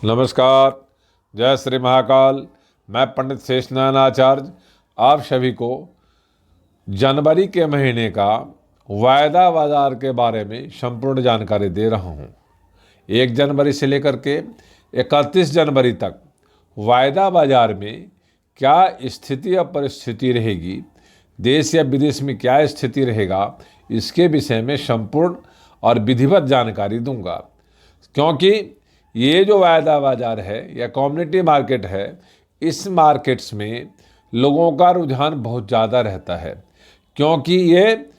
नमस्कार। जय श्री महाकाल। मैं पंडित शेषनारायण आचार्य आप सभी को जनवरी के महीने का वायदा बाजार के बारे में संपूर्ण जानकारी दे रहा हूं। 1 जनवरी से लेकर के 31 जनवरी तक वायदा बाजार में क्या स्थिति या परिस्थिति रहेगी, देश या विदेश में क्या स्थिति रहेगा, इसके विषय में संपूर्ण और विधिवत जानकारी दूंगा। क्योंकि ये जो वायदा बाजार है या कम्युनिटी मार्केट है, इस मार्केट्स में लोगों का रुझान बहुत ज़्यादा रहता है, क्योंकि ये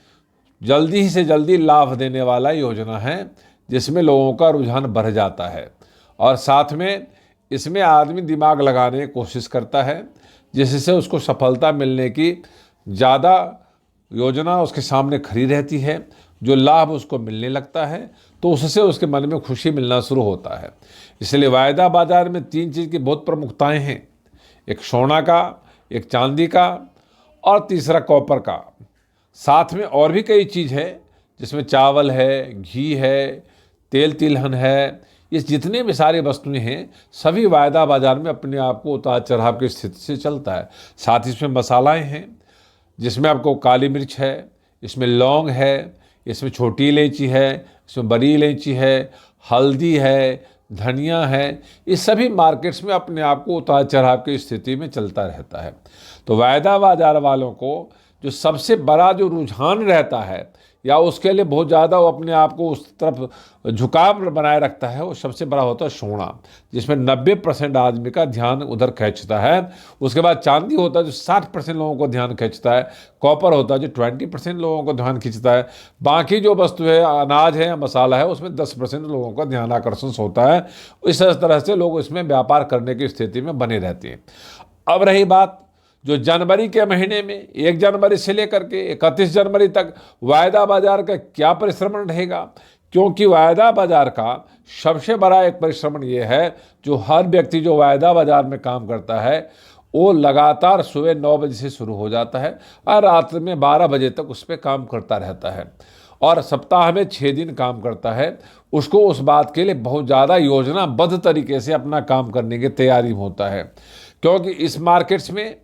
जल्दी से जल्दी लाभ देने वाला योजना है जिसमें लोगों का रुझान बढ़ जाता है। और साथ में इसमें आदमी दिमाग लगाने की कोशिश करता है, जिससे उसको सफलता मिलने की ज़्यादा योजना उसके सामने खड़ी रहती है। जो लाभ उसको मिलने लगता है तो उससे उसके मन में खुशी मिलना शुरू होता है। इसलिए वायदा बाजार में 3 चीज़ की बहुत प्रमुखताएं हैं, एक सोना का, एक चांदी का और तीसरा कॉपर का। साथ में और भी कई चीज़ है जिसमें चावल है, घी है, तेल तिलहन है। ये जितने भी सारी वस्तुएं हैं सभी वायदा बाजार में अपने आप को उतार चढ़ाव की स्थिति से चलता है। साथ ही इसमें मसालाएँ हैं जिसमें आपको काली मिर्च है, इसमें लौंग है, इसमें छोटी इलायची है, इसमें बड़ी इलायची है, हल्दी है, धनिया है। इस सभी मार्केट्स में अपने आप को उतार चढ़ाव की स्थिति में चलता रहता है। तो वायदा बाजार वालों को जो सबसे बड़ा जो रुझान रहता है या उसके लिए बहुत ज़्यादा वो अपने आप को उस तरफ झुकाव बनाए रखता है, वो सबसे बड़ा होता है सोना, जिसमें 90% आदमी का ध्यान उधर खींचता है। उसके बाद चांदी होता है जो 60% लोगों को ध्यान खींचता है। कॉपर होता है जो 20% लोगों को ध्यान खींचता है। बाकी जो वस्तु है, अनाज है या मसाला है, उसमें 10% लोगों का ध्यान आकर्षण होता है। इस तरह से लोग इसमें व्यापार करने की स्थिति में बने रहते हैं। अब रही बात जो जनवरी के महीने में 1 जनवरी से लेकर के 31 जनवरी तक वायदा बाजार का क्या परिश्रमण रहेगा, क्योंकि वायदा बाजार का सबसे बड़ा एक परिश्रमण ये है जो हर व्यक्ति जो वायदा बाजार में काम करता है वो लगातार सुबह 9 बजे से शुरू हो जाता है और रात में 12 बजे तक उस पर काम करता रहता है और सप्ताह में 6 दिन काम करता है। उसको उस बात के लिए बहुत ज़्यादा योजनाबद्ध तरीके से अपना काम करने की तैयारी होता है, क्योंकि इस मार्केट्स में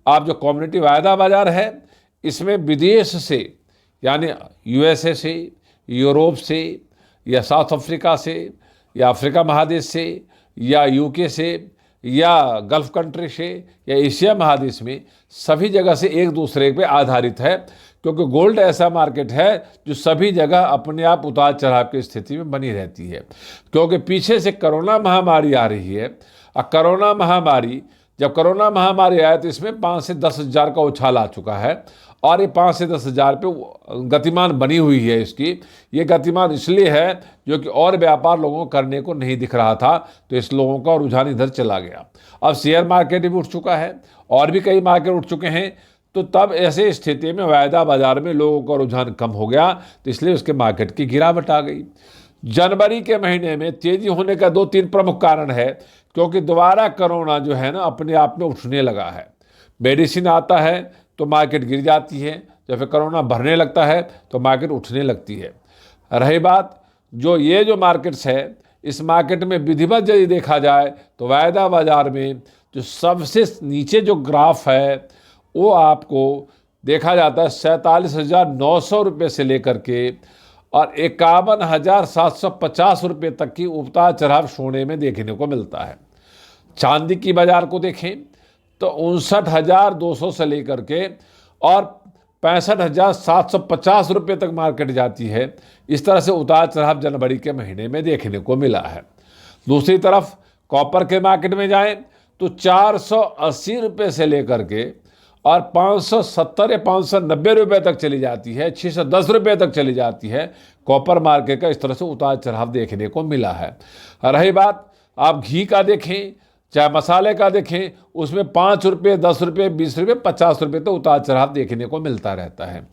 आप जो कम्युनिटी वायदा बाजार है इसमें विदेश से यानी यूएसए से, यूरोप से या साउथ अफ्रीका से या अफ्रीका महादेश से या यूके से या गल्फ कंट्री से या एशिया महादेश में सभी जगह से एक दूसरे पे आधारित है, क्योंकि गोल्ड ऐसा मार्केट है जो सभी जगह अपने आप उतार चढ़ाव की स्थिति में बनी रहती है। क्योंकि पीछे से कोरोना महामारी आ रही है और जब कोरोना महामारी आया तो इसमें 5 से 10 हज़ार का उछाल आ चुका है और ये 5 से 10 हज़ार पे गतिमान बनी हुई है। इसकी ये गतिमान इसलिए है जो कि और व्यापार लोगों को करने को नहीं दिख रहा था, तो इस लोगों का रुझान इधर चला गया। अब शेयर मार्केट भी उठ चुका है और भी कई मार्केट उठ चुके हैं, तो तब ऐसे स्थिति में वायदा बाजार में लोगों का रुझान कम हो गया, तो इसलिए उसके मार्केट की गिरावट आ गई। जनवरी के महीने में तेजी होने का 2-3 प्रमुख कारण है, क्योंकि दोबारा कोरोना जो है ना अपने आप में उठने लगा है। मेडिसिन आता है तो मार्केट गिर जाती है, जब फिर कोरोना बढ़ने लगता है तो मार्केट उठने लगती है। रही बात जो ये जो मार्केट्स है, इस मार्केट में विधिवत यदि देखा जाए तो वायदा बाजार में जो सबसे नीचे जो ग्राफ है वो आपको देखा जाता है 47,900 रुपये से लेकर के और 51,750 रुपये तक की उतार चढ़ाव सोने में देखने को मिलता है। चांदी की बाजार को देखें तो 59,200 से लेकर के और 65,750 रुपये तक मार्केट जाती है। इस तरह से उतार चढ़ाव जनवरी के महीने में देखने को मिला है। दूसरी तरफ कॉपर के मार्केट में जाएं तो 480 रुपये से लेकर के और 570 या 590 रुपये तक चली जाती है, 610 रुपये तक चली जाती है। कॉपर मार्केट का इस तरह से उतार चढ़ाव देखने को मिला है। रही बात आप घी का देखें चाहे मसाले का देखें, उसमें 5 रुपये, 10 रुपये, 20 रुपये, 50 रुपये तो उतार चढ़ाव देखने को मिलता रहता है।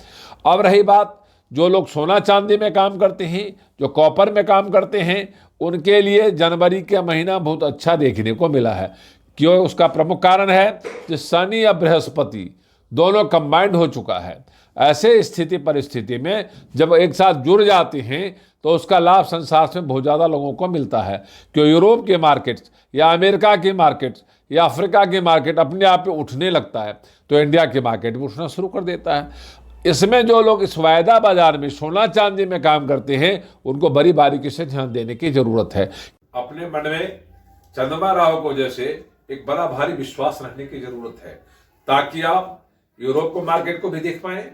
अब रही बात जो लोग सोना चांदी में काम करते हैं, जो कॉपर में काम करते हैं, उनके लिए जनवरी का महीना बहुत अच्छा देखने को मिला है। क्यों? उसका प्रमुख कारण है कि शनि या बृहस्पति दोनों कंबाइंड हो चुका है। ऐसे स्थिति परिस्थिति में जब एक साथ जुड़ जाती हैं तो उसका लाभ संसार में बहुत ज़्यादा लोगों को मिलता है। कि यूरोप के मार्केट्स या अमेरिका की मार्केट्स या अफ्रीका की मार्केट अपने आप पे उठने लगता है तो इंडिया की मार्केट भी उठना शुरू कर देता है। इसमें जो लोग इस वायदा बाजार में सोना चांदी में काम करते हैं उनको बड़ी बारीकी से ध्यान देने की जरूरत है। अपने मन में चंद्रमा राहु को जैसे एक बड़ा भारी विश्वास रखने की जरूरत है ताकि आप यूरोप को मार्केट को भी देख पाए,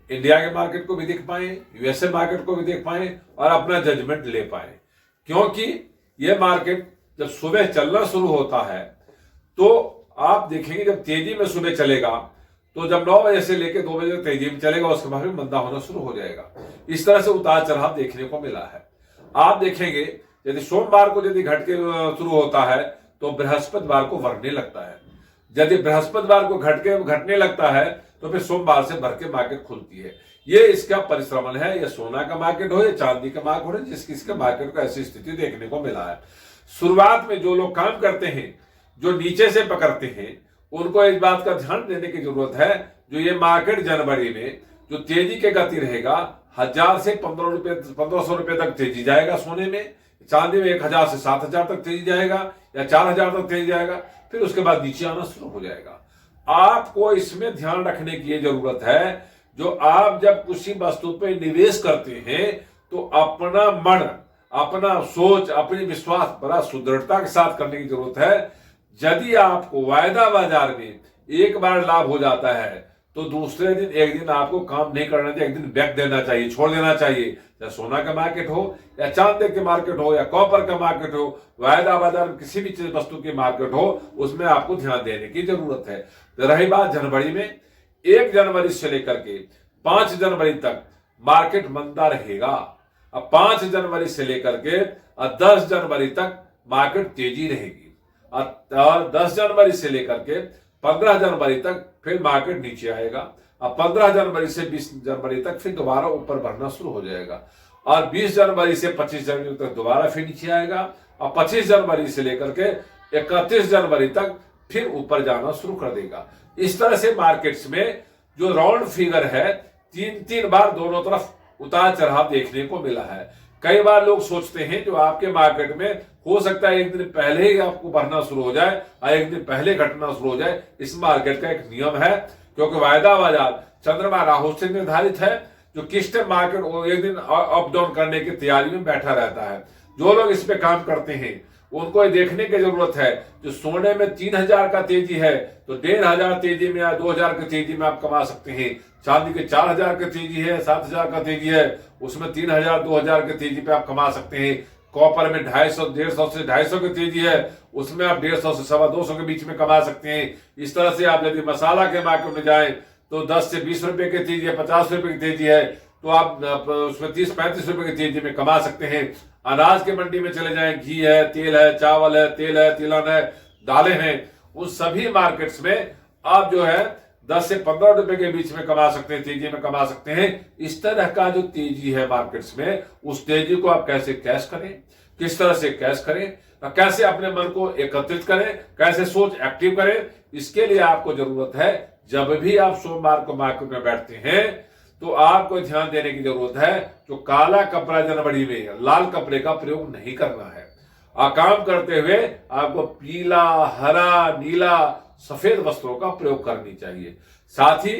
इंडिया के मार्केट को भी देख पाए, यूएसए मार्केट को भी देख पाए और अपना जजमेंट ले पाए। क्योंकि ये मार्केट जब सुबह चलना शुरू होता है तो आप देखेंगे जब तेजी में सुबह चलेगा तो जब 9 बजे से लेकर 2 बजे तक तेजी में चलेगा उसके बाद में मंदा होना शुरू हो जाएगा। इस तरह से उतार चढ़ाव देखने को मिला है। आप देखेंगे यदि सोमवार को यदि घटके शुरू होता है तो बृहस्पतिवार को बढ़ने लगता है, यदि बृहस्पतिवार को घटने लगता है तो फिर सोमवार से भर के मार्केट खुलती है। ये इसका परिश्रमण है। ये सोना का मार्केट हो या चांदी का मार्केट हो, जिसके मार्केट को ऐसी स्थिति देखने को मिला है। शुरुआत में जो लोग काम करते हैं, जो नीचे से पकड़ते हैं, उनको इस बात का ध्यान देने की जरूरत है जो ये मार्केट जनवरी में जो तेजी के गति रहेगा 1000 से 1500 रुपए तक तेजी जाएगा सोने में, चांदी में 1000 से 7000 तक तेजी जाएगा या 4000 तक तेजी जाएगा, फिर उसके बाद नीचे आना शुरू हो जाएगा। आपको इसमें ध्यान रखने की ये जरूरत है जो आप जब किसी वस्तु पे निवेश करते हैं तो अपना मन, अपना सोच, अपनी विश्वास बड़ा सुदृढ़ता के साथ करने की जरूरत है। यदि आपको वायदा बाजार में एक बार लाभ हो जाता है तो दूसरे दिन एक दिन आपको काम नहीं करना चाहिए, एक दिन बैक देना चाहिए, छोड़ देना चाहिए। चाहे सोना का मार्केट हो या चांदी के मार्केट हो या कॉपर का मार्केट हो, वायदा बाजार में किसी भी चीज वस्तु की मार्केट हो, उसमें आपको ध्यान देने की जरूरत है। तो रही बात जनवरी में, 1 जनवरी से लेकर के 5 जनवरी तक मार्केट मंदा रहेगा। अब 5 जनवरी से लेकर के 10 जनवरी तक मार्केट तेजी रहेगी और 10 जनवरी से लेकर के 15 जनवरी तक फिर मार्केट नीचे आएगा। अब 15 जनवरी से 20 जनवरी तक फिर दोबारा ऊपर बढ़ना शुरू हो जाएगा और 20 जनवरी से 25 जनवरी तक दोबारा फिर नीचे आएगा और 25 जनवरी से लेकर के 31 जनवरी तक फिर ऊपर जाना शुरू कर देगा। इस तरह से मार्केट्स में जो राउंड फिगर है 3-3 बार दोनों तरफ उतार चढ़ाव देखने को मिला है। कई बार लोग सोचते हैं जो आपके मार्केट में हो सकता है एक दिन पहले ही आपको बढ़ना शुरू हो जाए और एक दिन पहले घटना शुरू हो जाए। इस मार्केट का एक नियम है क्योंकि वायदा बाजार चंद्रमा राहु से निर्धारित है जो किस टाइम मार्केट एक दिन अप डाउन करने की तैयारी में बैठा रहता है। जो लोग इस पे काम करते हैं उनको ये देखने की जरूरत है जो सोने में 3000 का तेजी है तो 1500 तेजी में या 2000 की तेजी में आप कमा सकते हैं। चांदी के 4000 की तेजी है, 7000 का तेजी है, उसमें 3000 2000 की तेजी पे आप कमा सकते हैं। कॉपर में 150 से 250 की तेजी है, उसमें आप 150 से 250 के बीच में कमा सकते हैं। इस तरह से आप यदि मसाला के मार्केट में जाएं तो 10 से 20 रुपए की तेजी है, 50 रुपए की तेजी है तो आप उसमें 30-35 रुपए की तेजी में कमा सकते हैं। अनाज के मंडी में चले जाएं, घी है, तेल है, चावल है, तेल है, तिलहन है, दालें हैं, उन सभी मार्केट्स में आप जो है 10 से 15 रुपए के बीच में कमा सकते हैं, तेजी में कमा सकते हैं। इस तरह का जो तेजी है मार्केट्स में, उस तेजी को आप कैसे कैश करें, किस तरह से कैश करें, कैसे अपने मन को एकत्रित करें, कैसे सोच एक्टिव करें, इसके लिए आपको जरूरत है जब भी आप सोमवार को मार्केट में बैठते हैं तो आपको ध्यान देने की जरूरत है जो काला कपड़ा जनवरी में लाल कपड़े का प्रयोग नहीं करना है। काम करते हुए आपको पीला, हरा, नीला, सफेद वस्त्रों का प्रयोग करनी चाहिए। साथ ही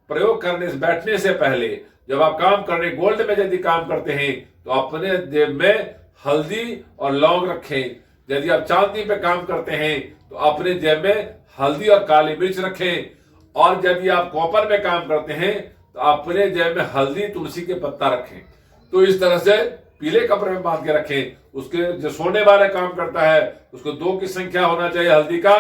प्रयोग करने से बैठने से पहले जब आप काम करने गोल्ड में यदि काम करते हैं तो अपने जेब में हल्दी और लौंग रखें। यदि आप चांदी पे काम करते हैं तो अपने जेब में हल्दी और काली मिर्च रखें और यदि आप कॉपर में काम करते हैं तो अपने जेब में हल्दी, तुलसी के पत्ता रखें। तो इस तरह से पीले कपड़े में बांध के रखें। उसके जो सोने वाले काम करता है उसको 2 की संख्या होना चाहिए हल्दी का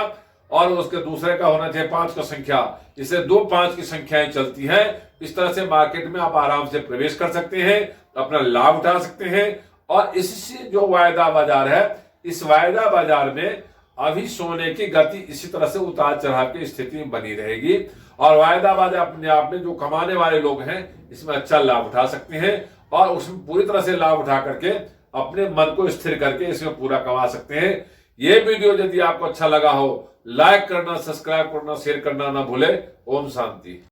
और उसके दूसरे का होना चाहिए 5 का संख्या। इससे 2-5 की संख्याएं चलती हैं। इस तरह से मार्केट में आप आराम से प्रवेश कर सकते हैं, अपना लाभ उठा सकते हैं। और इससे जो वायदा बाजार है, इस वायदा बाजार में अभी सोने की गति इसी तरह से उतार चढ़ाव की स्थिति में बनी रहेगी और वायदा बाजार अपने आप में जो कमाने वाले लोग हैं इसमें अच्छा लाभ उठा सकते हैं और उसमें पूरी तरह से लाभ उठा करके अपने मन को स्थिर करके इसमें पूरा कमा सकते हैं। ये वीडियो यदि आपको अच्छा लगा हो, लाइक करना, सब्सक्राइब करना, शेयर करना ना भूले। ओम शांति।